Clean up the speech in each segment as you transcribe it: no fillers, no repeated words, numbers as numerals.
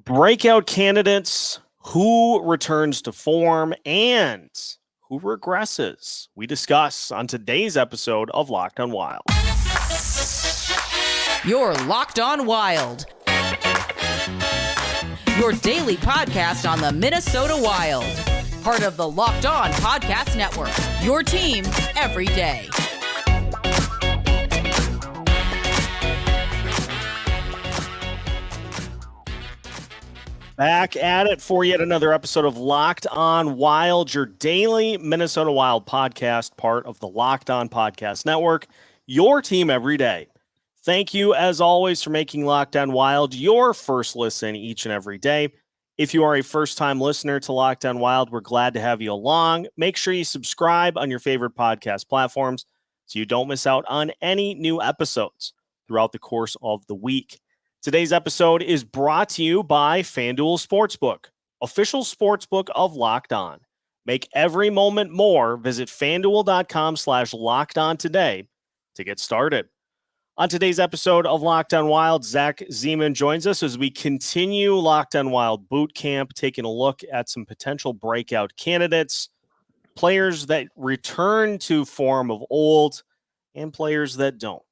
Breakout candidates, who returns to form, and who regresses. We discuss on today's episode of Locked on Wild. You're Locked on Wild, your daily podcast on the Minnesota Wild. Part of the Locked On Podcast Network, your team every day. Back at it for yet another episode of Locked on Wild, your daily Minnesota Wild podcast, part of the Locked On Podcast Network, your team every day. Thank you, as always, for making Locked on Wild your first listen each and every day. If you are a first-time listener to Locked on Wild, we're glad to have you along. Make sure you subscribe on your favorite podcast platforms so you don't miss out on any new episodes throughout the course of the week. Today's episode is brought to you by FanDuel Sportsbook, official sportsbook of Locked On. Make every moment more. Visit FanDuel.com/LockedOn today to get started. On today's episode of Locked on Wild, Zach Zeman joins us as we continue Locked on Wild Boot Camp, taking a look at some potential breakout candidates, players that return to form of old, and players that don't.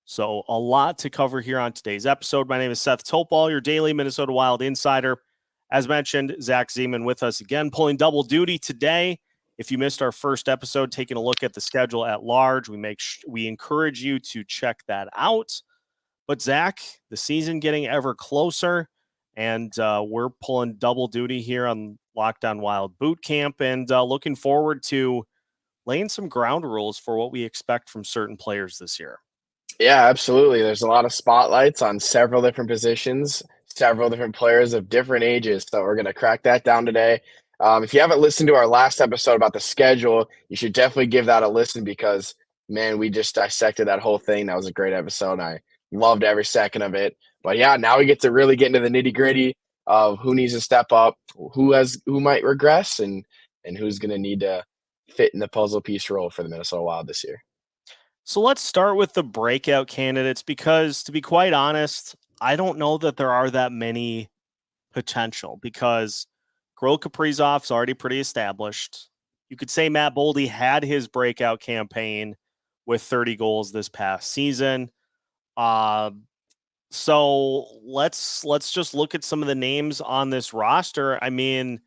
So a lot to cover here on today's episode. My name is Seth Topal, your daily Minnesota Wild insider. As mentioned, Zach Zeman with us again, pulling double duty today. If you missed our first episode, taking a look at the schedule at large, we encourage you to check that out. But Zach, the season getting ever closer, and we're pulling double duty here on Locked on Wild Boot Camp, and looking forward to laying some ground rules for what we expect from certain players this year. Yeah, absolutely. There's a lot of spotlights on several different positions, several different players of different ages. So we're going to crack that down today. If you haven't listened to our last episode about the schedule, you should definitely give that a listen because, man, we just dissected that whole thing. That was a great episode, and I loved every second of it. But, yeah, now we get to really get into the nitty-gritty of who needs to step up, who might regress, and who's going to need to fit in the puzzle piece role for the Minnesota Wild this year. So let's start with the breakout candidates because, to be quite honest, I don't know that there are that many potential because Kirill Kaprizov's already pretty established. You could say Matt Boldy had his breakout campaign with 30 goals this past season. So let's just look at some of the names on this roster. I mean,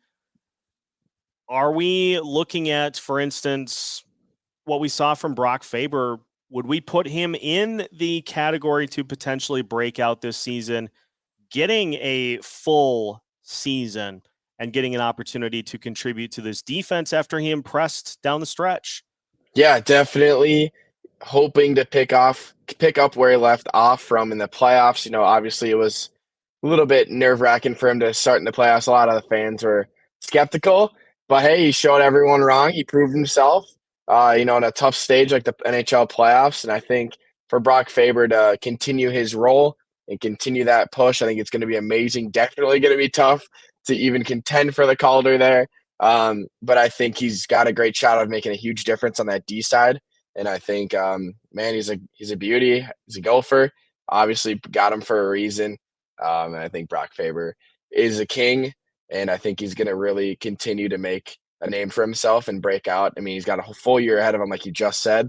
are we looking at, for instance, what we saw from Brock Faber? Would we put him in the category to potentially break out this season, getting a full season and getting an opportunity to contribute to this defense after he impressed down the stretch? Yeah, definitely hoping to pick up where he left off from in the playoffs. You know, obviously it was a little bit nerve-wracking for him to start in the playoffs. A lot of the fans were skeptical, but hey, he showed everyone wrong. He proved himself. In a tough stage like the NHL playoffs. And I think for Brock Faber to continue his role and continue that push, I think it's going to be amazing. Definitely going to be tough to even contend for the Calder there. But I think he's got a great shot of making a huge difference on that D side. And I think, man, he's a beauty. He's a gopher. Obviously got him for a reason. And I think Brock Faber is a king. And I think he's going to really continue to make a name for himself and break out. I mean, he's got a full year ahead of him, like you just said.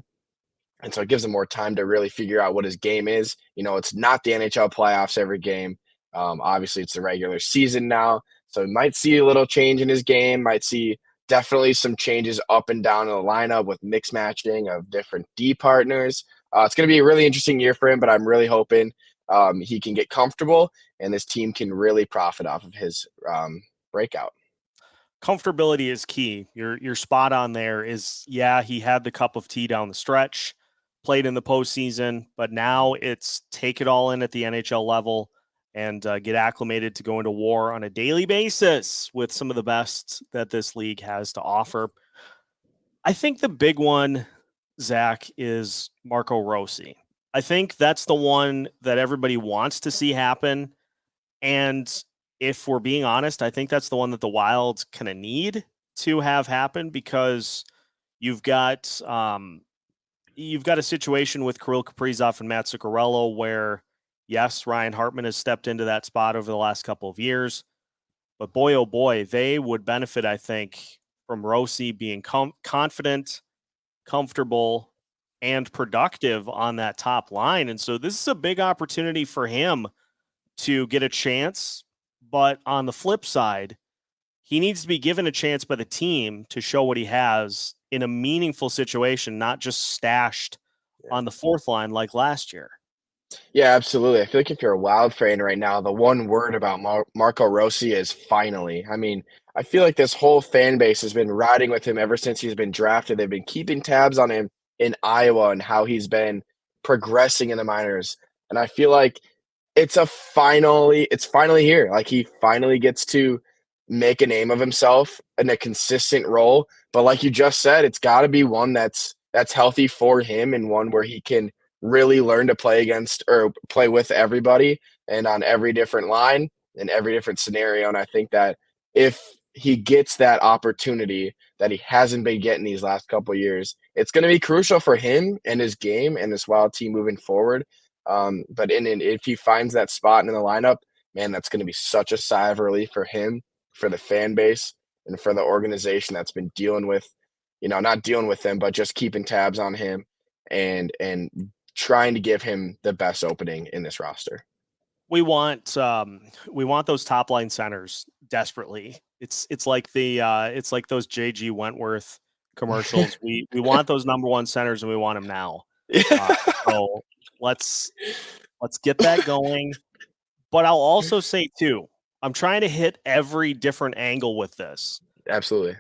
And so it gives him more time to really figure out what his game is. You know, it's not the NHL playoffs every game. Obviously, it's the regular season now. So we might see a little change in his game, might see definitely some changes up and down in the lineup with mix matching of different D partners. It's going to be a really interesting year for him, but I'm really hoping he can get comfortable and this team can really profit off of his breakout. Comfortability is key. You're spot on there. Yeah, he had the cup of tea down the stretch, played in the postseason, but now it's take it all in at the NHL level and get acclimated to go into war on a daily basis with some of the best that this league has to offer. I think the big one, Zach, is Marco Rossi. I think that's the one that everybody wants to see happen. And if we're being honest, I think that's the one that the Wild kind of need to have happen because you've got a situation with Kirill Kaprizov and Matt Zuccarello where Yes, Ryan Hartman has stepped into that spot over the last couple of years, but boy, oh boy, they would benefit, I think, from Rossi being confident, comfortable, and productive on that top line. And so this is a big opportunity for him to get a chance. But on the flip side, he needs to be given a chance by the team to show what he has in a meaningful situation, not just stashed on the fourth line like last year. Yeah, absolutely. I feel like if you're a Wild fan right now, the one word about Marco Rossi is finally. I mean, I feel like this whole fan base has been riding with him ever since he's been drafted. They've been keeping tabs on him in Iowa and how he's been progressing in the minors. And I feel like it's finally here. Like he finally gets to make a name of himself in a consistent role. But like you just said, it's got to be one that's healthy for him and one where he can really learn to play against or play with everybody and on every different line in every different scenario. And I think that if he gets that opportunity that he hasn't been getting these last couple of years, it's going to be crucial for him and his game and this Wild team moving forward. But if he finds that spot in the lineup, man, that's going to be such a sigh of relief for him, for the fan base, and for the organization that's been dealing with, not dealing with him, but just keeping tabs on him and trying to give him the best opening in this roster. We want those top line centers desperately. It's like those JG Wentworth commercials. We want those number one centers and we want them now. So let's get that going. But I'll also say too, I'm trying to hit every different angle with this. Absolutely.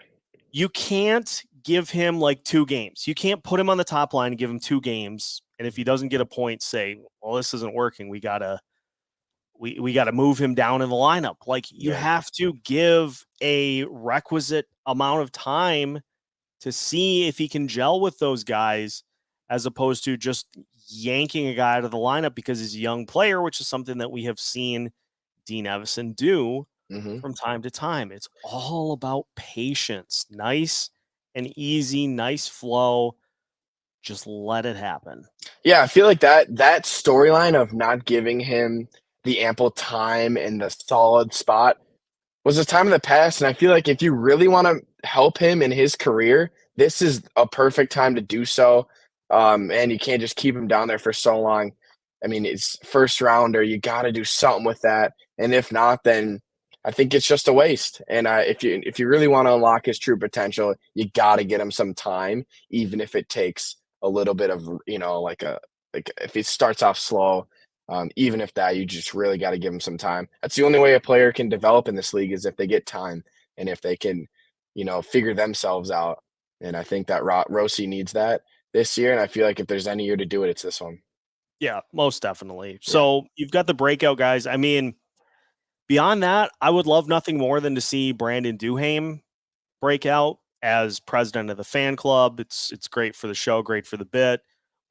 You can't give him like 2 games. You can't put him on the top line and give him 2 games. And if he doesn't get a point, say, well, this isn't working. We gotta move him down in the lineup. Like you have to give a requisite amount of time to see if he can gel with those guys, as opposed to just yanking a guy out of the lineup because he's a young player, which is something that we have seen Dean Evison do from time to time. It's all about patience. Nice and easy, nice flow. Just let it happen. Yeah, I feel like that storyline of not giving him the ample time and the solid spot was a time in the past. And I feel like if you really want to help him in his career, this is a perfect time to do so. And you can't just keep him down there for so long. I mean, it's first rounder. You got to do something with that. And if not, then I think it's just a waste. And if you really want to unlock his true potential, you got to get him some time, even if it takes a little bit of, like if he starts off slow, even if that, you just really got to give him some time. That's the only way a player can develop in this league is if they get time and if they can, figure themselves out. And I think that Rossi needs that this year. And I feel like if there's any year to do it, it's this one. Yeah, most definitely. Yeah. So you've got the breakout guys. I mean, beyond that, I would love nothing more than to see Brandon Duhaime break out as president of the fan club. It's great for the show, great for the bit.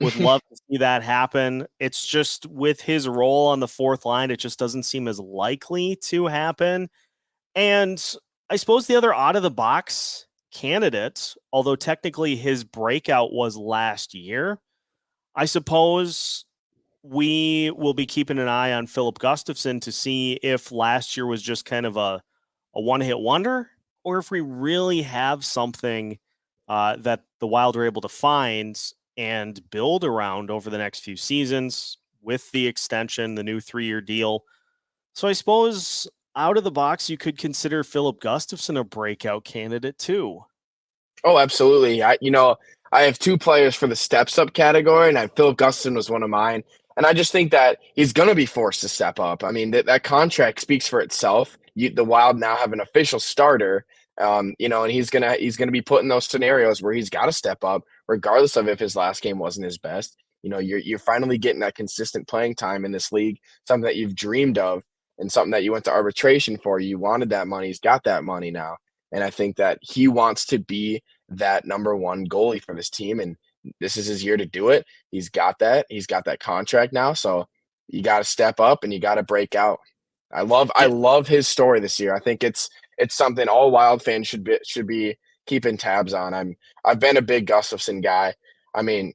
Would love to see that happen. It's just with his role on the fourth line, it just doesn't seem as likely to happen. And I suppose the other out of the box candidate, although technically his breakout was last year, I suppose we will be keeping an eye on Filip Gustavsson to see if last year was just kind of a one-hit wonder, or if we really have something that the Wild are able to find and build around over the next few seasons with the extension, the new 3-year deal. So I suppose out of the box, you could consider Filip Gustavsson a breakout candidate too. Oh, absolutely. I have 2 players for the steps up category, and Filip Gustavsson was one of mine. And I just think that he's going to be forced to step up. I mean, that contract speaks for itself. The Wild now have an official starter, and he's gonna be put in those scenarios where he's got to step up, regardless of if his last game wasn't his best. You're finally getting that consistent playing time in this league, something that you've dreamed of, and something that you went to arbitration for. You wanted that money. He's got that money now, and I think that he wants to be that number one goalie for this team, and this is his year to do it. He's got that. He's got that contract now, so you got to step up and you got to break out. I love his story this year. I think it's something all Wild fans should be keeping tabs on. I've been a big Gustavsson guy. I mean,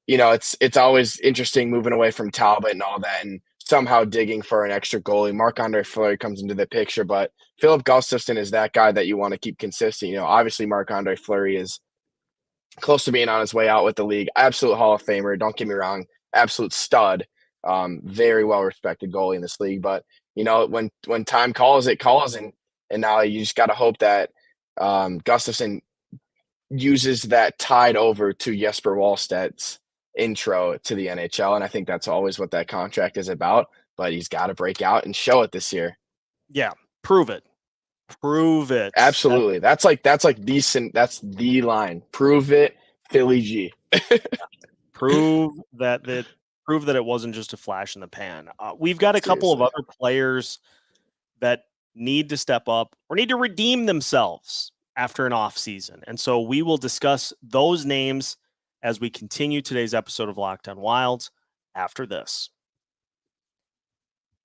it's always interesting moving away from Talbot and all that, and somehow digging for an extra goalie. Marc-Andre Fleury comes into the picture, but Filip Gustavsson is that guy that you want to keep consistent. Obviously Marc-Andre Fleury is close to being on his way out with the league. Absolute Hall of Famer. Don't get me wrong. Absolute stud. Very well respected goalie in this league. But when time calls, it calls, and now you just got to hope that Gustafsson uses that tide over to Jesper Wallstedt's intro to the NHL, and I think that's always what that contract is about. But he's got to break out and show it this year. Yeah, prove it. Prove it. Absolutely. That's like decent. That's the line. Prove it, Philly G. Prove that it wasn't just a flash in the pan. We've got a couple of other players that need to step up or need to redeem themselves after an off season. And so we will discuss those names as we continue today's episode of Locked On Wild after this.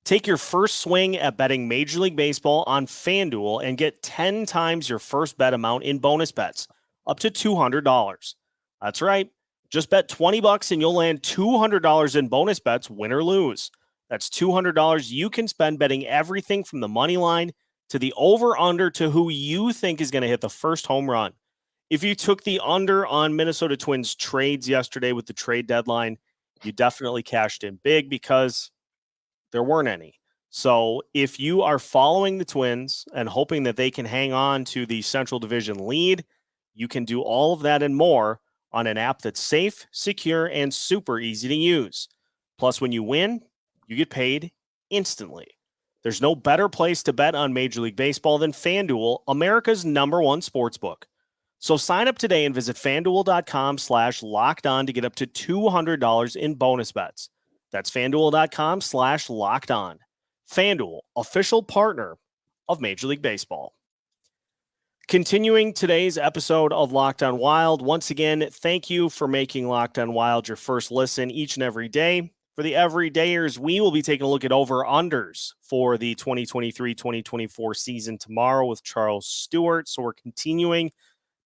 Take your first swing at betting Major League Baseball on FanDuel and get 10 times your first bet amount in bonus bets, up to $200. That's right. Just bet $20 and you'll land $200 in bonus bets, win or lose. That's $200 you can spend betting everything from the money line to the over-under to who you think is going to hit the first home run. If you took the under on Minnesota Twins trades yesterday with the trade deadline, you definitely cashed in big because there weren't any. So if you are following the Twins and hoping that they can hang on to the Central Division lead, you can do all of that and more on an app that's safe, secure, and super easy to use. Plus, when you win, you get paid instantly. There's no better place to bet on Major League Baseball than FanDuel, America's #1 sportsbook. So sign up today and visit FanDuel.com/lockedon to get up to $200 in bonus bets. That's FanDuel.com/lockedon. FanDuel, official partner of Major League Baseball. Continuing today's episode of Locked On Wild, once again, thank you for making Locked On Wild your first listen each and every day. For the everydayers, we will be taking a look at over-unders for the 2023-2024 season tomorrow with Charles Stewart. So we're continuing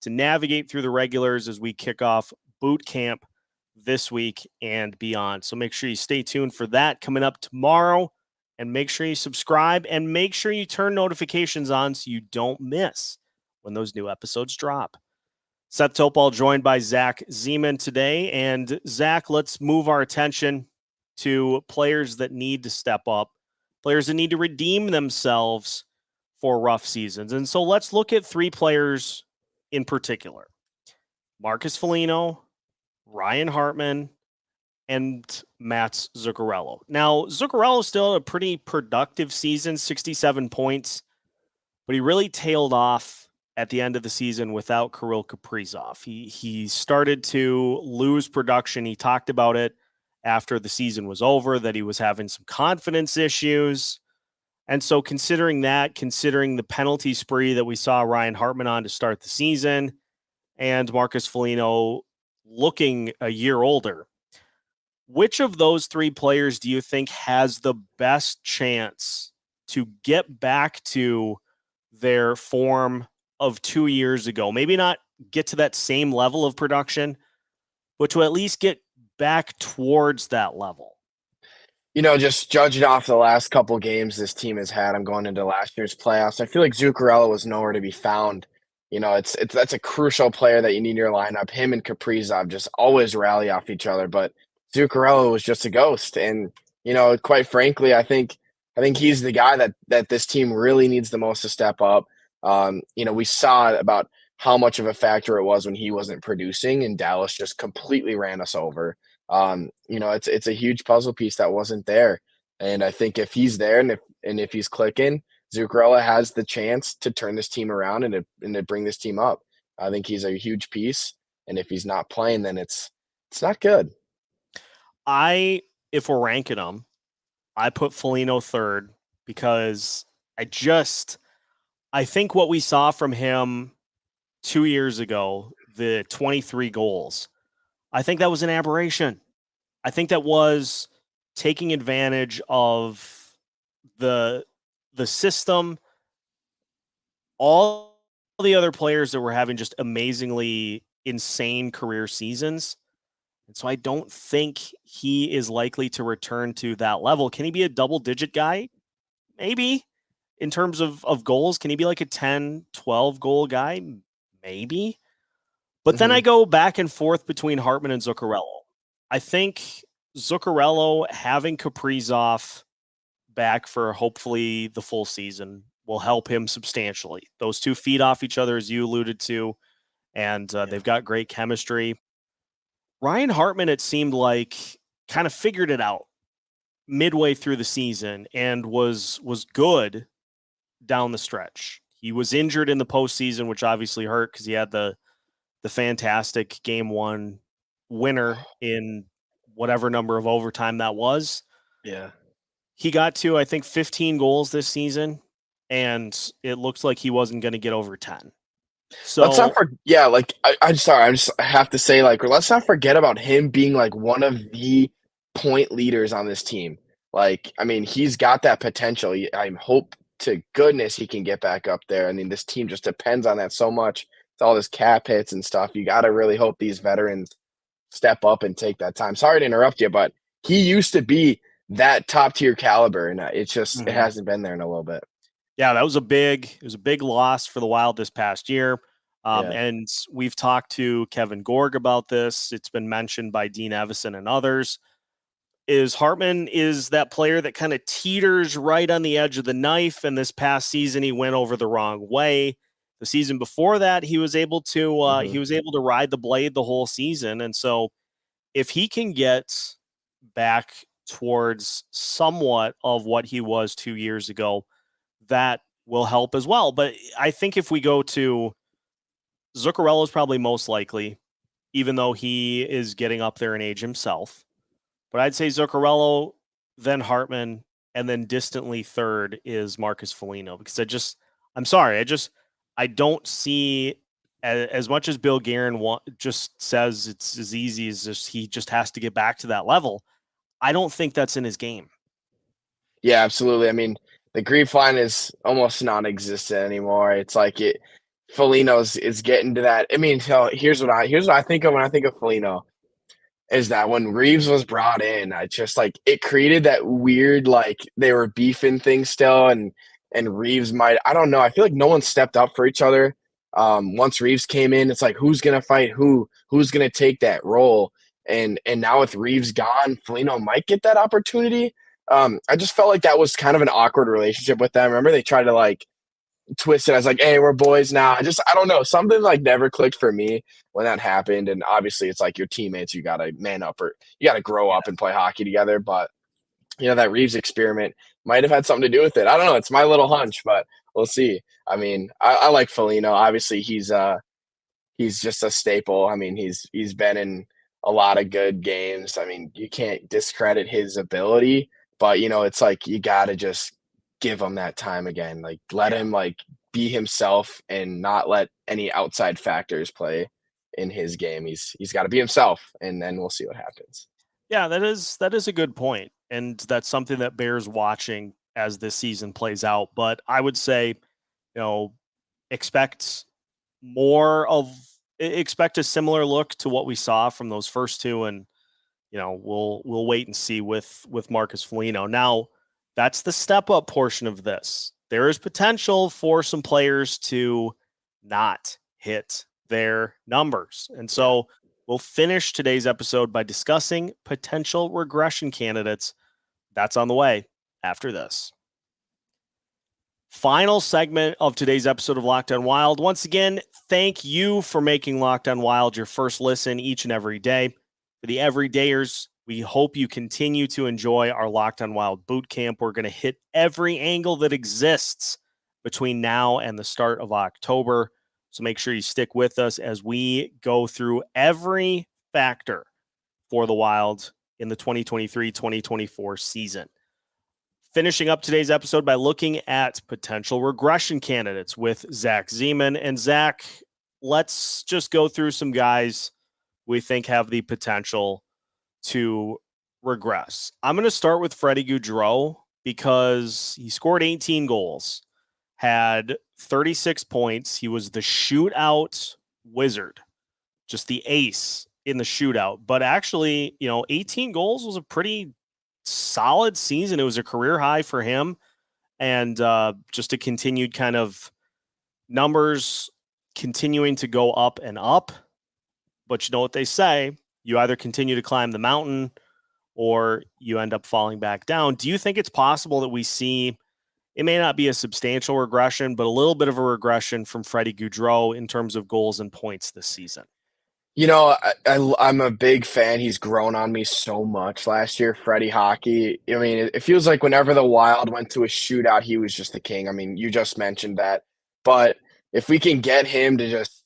to navigate through the regulars as we kick off boot camp this week and beyond. So make sure you stay tuned for that coming up tomorrow, and make sure you subscribe and make sure you turn notifications on so you don't miss when those new episodes drop. Seth Topal joined by Zach Zeman today. And Zach, let's move our attention to players that need to step up, players that need to redeem themselves for rough seasons. And so let's look at three players in particular: Marcus Foligno, Ryan Hartman, and Mats Zuccarello. Now, Zuccarello still had a pretty productive season, 67 points, but he really tailed off at the end of the season without Kirill Kaprizov. He started to lose production. He talked about it after the season was over, that he was having some confidence issues. And so considering the penalty spree that we saw Ryan Hartman on to start the season, and Marcus Foligno looking a year older, which of those three players do you think has the best chance to get back to their form of 2 years ago? Maybe not get to that same level of production, but to at least get back towards that level. Just judging off the last couple games this team has had, I'm going into last year's playoffs, I feel like Zuccarello was nowhere to be found. That's a crucial player that you need in your lineup. Him and Kaprizov just always rally off each other, but Zuccarello was just a ghost. And, quite frankly, I think he's the guy that this team really needs the most to step up. We saw about how much of a factor it was when he wasn't producing, and Dallas just completely ran us over. It's a huge puzzle piece that wasn't there. And I think if he's there and if he's clicking, Zuccarello has the chance to turn this team around and to bring this team up. I think he's a huge piece. And if he's not playing, then it's not good. If we're ranking them, I put Foligno third because I think what we saw from him 2 years ago, the 23 goals, I think that was an aberration. I think that was taking advantage of the system, all the other players that were having just amazingly insane career seasons. And so I don't think he is likely to return to that level. Can he be a double-digit guy? Maybe. In terms of goals, can he be like a 10, 12 goal guy? Maybe. But then I go back and forth between Hartman and Zuccarello. I think Zuccarello having Kaprizov back for hopefully the full season will help him substantially. Those two feed off each other, as you alluded to, and they've got great chemistry. Ryan Hartman, it seemed like, kind of figured it out midway through the season and was good down the stretch. He was injured in the postseason, which obviously hurt because he had the fantastic game one winner in whatever number of overtime that was. Yeah. He got to, I think, 15 goals this season, and it looks like he wasn't going to get over 10. So let's not I have to say, like, let's not forget about him being like one of the point leaders on this team. Like, I mean, he's got that potential. I hope to goodness he can get back up there. I mean, this team just depends on that so much. It's all this cap hits and stuff. You got to really hope these veterans step up and take that time. Sorry to interrupt you, but he used to be that top tier caliber, and it's just it hasn't been there in a little bit. Yeah, it was a big loss for the Wild this past year. And we've talked to Kevin Gorg about this. It's been mentioned by Dean Evison and others. Hartman is that player that kind of teeters right on the edge of the knife. And this past season, he went over the wrong way. The season before that, he was able to ride the blade the whole season. And so if he can get back towards somewhat of what he was 2 years ago, that will help as well. But I think if we go to Zuccarello, is probably most likely, even though he is getting up there in age himself. But I'd say Zuccarello, then Hartman, and then distantly third is Marcus Foligno, because I don't see, as much as Bill Guerin just says it's as easy as he just has to get back to that level. I don't think that's in his game. Yeah, absolutely. I mean, the grief line is almost non-existent anymore. It's like Foligno's is getting to that. I mean, so here's what I think of when I think of Foligno, is that when Reeves was brought in, I just like it created that weird, like, they were beefing thing still, and Reeves I don't know. I feel like no one stepped up for each other. Once Reeves came in, it's like, who's gonna fight who's gonna take that role? And now with Reeves gone, Foligno might get that opportunity. I just felt like that was kind of an awkward relationship with them. Remember, they tried to like twist it as like, hey, we're boys now. I don't know. Something like never clicked for me when that happened. And obviously it's like your teammates, you got to man up, or you got to grow up and play hockey together. But, that Reeves experiment might have had something to do with it. I don't know. It's my little hunch, but we'll see. I mean, I like Foligno. Obviously he's just a staple. I mean, he's been in a lot of good games. I mean, you can't discredit his ability, but it's like, you got to just give him that time again. Like, let him like be himself and not let any outside factors play in his game. He's got to be himself, and then we'll see what happens. Yeah, that is a good point, and that's something that bears watching as this season plays out. But I would say, expect a similar look to what we saw from those first two, and we'll wait and see with Marcus Foligno. Now, that's the step up portion of this. There is potential for some players to not hit their numbers. And so we'll finish today's episode by discussing potential regression candidates. That's on the way after this. Final segment of today's episode of Locked On Wild. Once again, thank you for making Locked On Wild your first listen each and every day. For the everydayers, we hope you continue to enjoy our Locked On Wild boot camp. We're going to hit every angle that exists between now and the start of October. So make sure you stick with us as we go through every factor for the Wild in the 2023-2024 season. Finishing up today's episode by looking at potential regression candidates with Zach Zeman. And Zach, let's just go through some guys we think have the potential to regress. I'm going to start with Freddie Gaudreau because he scored 18 goals, had 36 points. He was the shootout wizard, just the ace in the shootout. But actually, 18 goals was a pretty solid season. It was a career high for him. And just a continued kind of numbers continuing to go up and up. But you know what they say, you either continue to climb the mountain or you end up falling back down. Do you think it's possible that we see, it may not be a substantial regression, but a little bit of a regression from Freddie Gaudreau in terms of goals and points this season? I'm a big fan. He's grown on me so much last year, Freddie Hockey. I mean, it feels like whenever the Wild went to a shootout, he was just the king. I mean, you just mentioned that. But if we can get him to just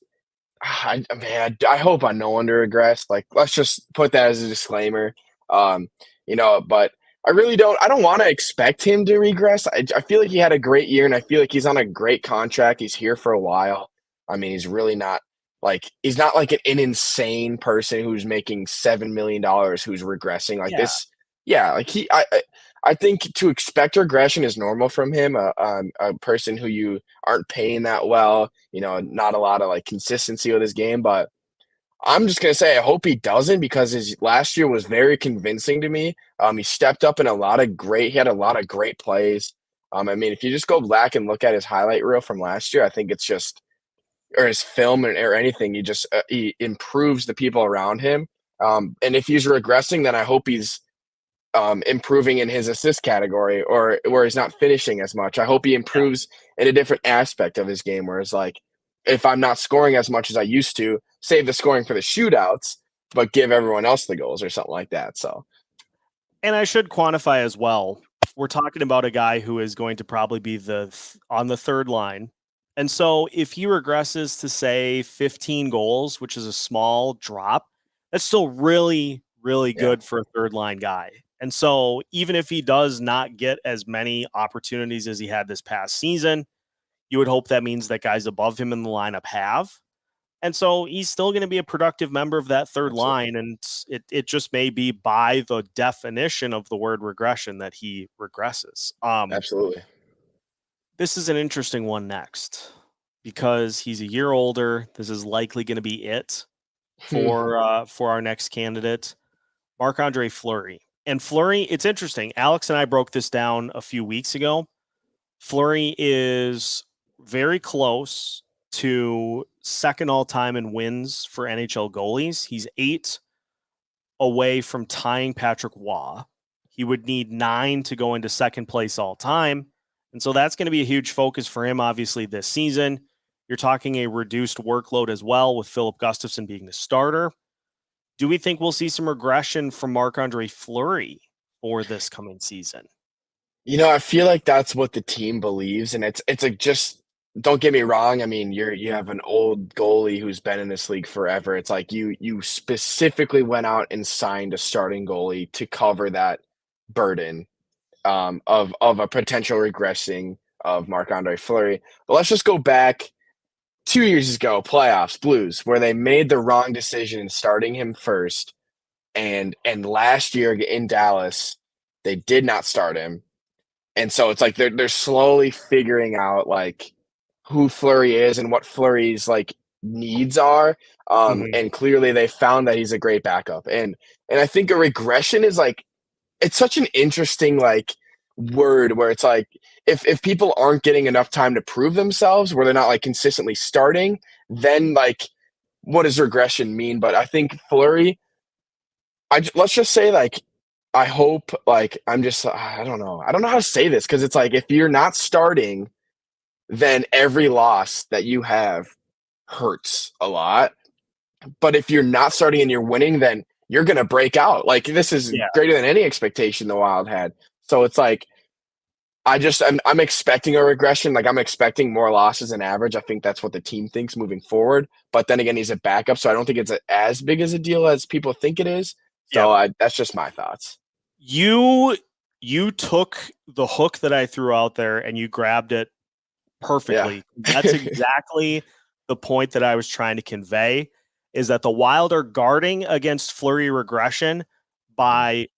I hope on no one to regress. Like, let's just put that as a disclaimer. But I don't want to expect him to regress. I feel like he had a great year, and I feel like he's on a great contract. He's here for a while. I mean, he's really not he's not like an insane person who's making $7 million who's regressing like this. Yeah, I think to expect regression is normal from him, a person who you aren't paying that well, not a lot of consistency with his game. But I'm just going to say I hope he doesn't, because his last year was very convincing to me. He stepped up in he had a lot of great plays. I mean, if you just go back and look at his highlight reel from last year, I think it's just, or his film or anything, he improves the people around him. And if he's regressing, then I hope he's improving in his assist category, or where he's not finishing as much. I hope he improves in a different aspect of his game, where it's like, if I'm not scoring as much as I used to, save the scoring for the shootouts, but give everyone else the goals or something like that. So, and I should quantify as well, we're talking about a guy who is going to probably be on the third line. And so if he regresses to, say, 15 goals, which is a small drop, that's still really, really good for a third line guy. And so even if he does not get as many opportunities as he had this past season, you would hope that means that guys above him in the lineup have. And so he's still going to be a productive member of that third line. And it just may be by the definition of the word regression that he regresses. Absolutely. This is an interesting one next, because he's a year older. This is likely going to be it for our next candidate, Marc-Andre Fleury. And Fleury, it's interesting. Alex and I broke this down a few weeks ago. Fleury is very close to second all-time in wins for NHL goalies. He's 8 away from tying Patrick Waugh. He would need 9 to go into second place all-time. And so that's going to be a huge focus for him, obviously, this season. You're talking a reduced workload as well, with Filip Gustavsson being the starter. Do we think we'll see some regression from Marc-Andre Fleury for this coming season? I feel like that's what the team believes, and it's like, just don't get me wrong. I mean, you have an old goalie who's been in this league forever. It's like you specifically went out and signed a starting goalie to cover that burden of a potential regressing of Marc-Andre Fleury. But let's just go back 2 years ago, playoffs, Blues, where they made the wrong decision in starting him first, and last year in Dallas, they did not start him. And so it's like they're slowly figuring out who Fleury is and what Fleury's needs are. And clearly they found that he's a great backup. And I think a regression is it's such an interesting word, where it's if people aren't getting enough time to prove themselves, where they're not consistently starting, then what does regression mean? But I think Fleury, let's just say I hope I don't know how to say this, because it's if you're not starting, then every loss that you have hurts a lot. But if you're not starting and you're winning, then you're going to break out. This is greater than any expectation the Wild had. So it's I'm expecting a regression. I'm expecting more losses than average. I think that's what the team thinks moving forward. But then again, he's a backup, so I don't think it's as big as a deal as people think it is. So that's just my thoughts. You took the hook that I threw out there and you grabbed it perfectly. Yeah. That's exactly the point that I was trying to convey, is that the Wild are guarding against Fleury regression by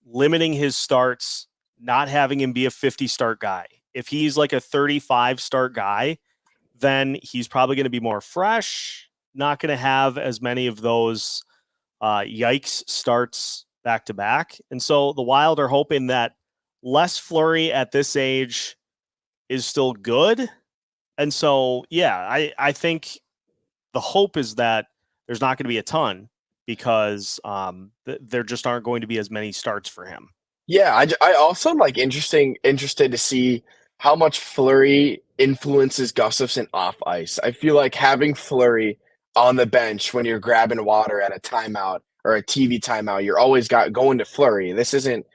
limiting his starts, not having him be a 50-start guy. If he's a 35-start guy, then he's probably going to be more fresh, not going to have as many of those Yikes starts back to back. And so the Wild are hoping that less Fleury at this age is still good. And so, yeah, I think the hope is that there's not going to be a ton because there just aren't going to be as many starts for him. Yeah, I also am like interested to see how much Fleury influences Gustafsson off ice. I feel like having Fleury on the bench when you're grabbing water at a timeout or a TV timeout, you're always going to Fleury. This isn't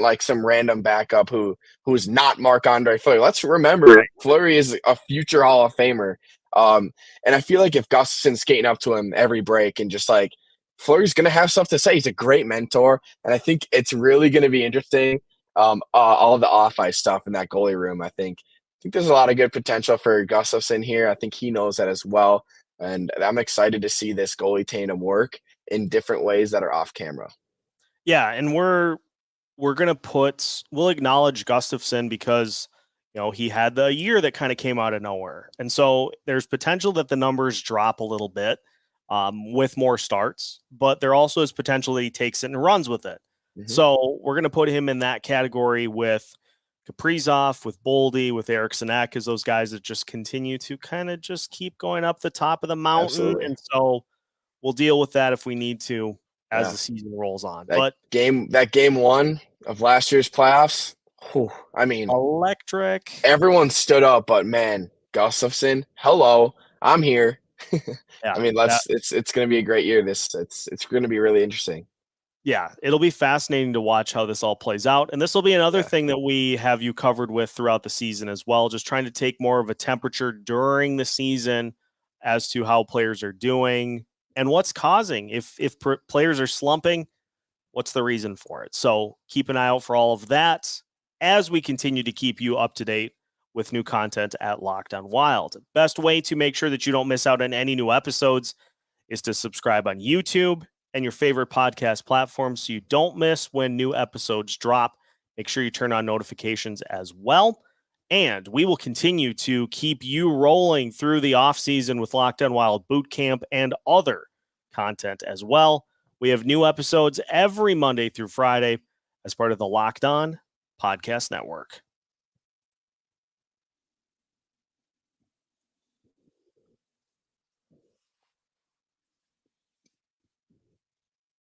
like some random backup who's not Marc-Andre Fleury. Let's remember Fleury is a future Hall of Famer. And I feel like if Gustafsson's skating up to him every break and just like Fleury's going to have stuff to say. He's a great mentor, and I think it's really going to be interesting. All of the off-ice stuff in that goalie room. I think there's a lot of good potential for Gustafsson here. I think he knows that as well, and I'm excited to see this goalie tandem work in different ways that are off camera. Yeah, and we're we'll acknowledge Gustafsson because he had the year that kind of came out of nowhere, and so there's potential that the numbers drop a little bit. With more starts, but there also is potential that he takes it and runs with it. Mm-hmm. So we're going to put him in that category with Kaprizov, with Boldy, with Eriksson Ek as those guys that just continue to kind of just keep going up the top of the mountain. Absolutely. And so we'll deal with that if we need to as the season rolls on. That game one of last year's playoffs, I mean, electric. Everyone stood up, but man, Gustafsson, hello, I'm here. Yeah, I mean, it's going to be a great year. It's going to be really interesting. Yeah, it'll be fascinating to watch how this all plays out. And this will be another thing that we have you covered with throughout the season as well, just trying to take more of a temperature during the season as to how players are doing and what's causing. If players are slumping, what's the reason for it? So keep an eye out for all of that as we continue to keep you up to date with new content at Locked On Wild. Best way to make sure that you don't miss out on any new episodes is to subscribe on YouTube and your favorite podcast platforms so you don't miss when new episodes drop. Make sure you turn on notifications as well. And we will continue to keep you rolling through the offseason with Locked On Wild Boot Camp and other content as well. We have new episodes every Monday through Friday as part of the Locked On Podcast Network.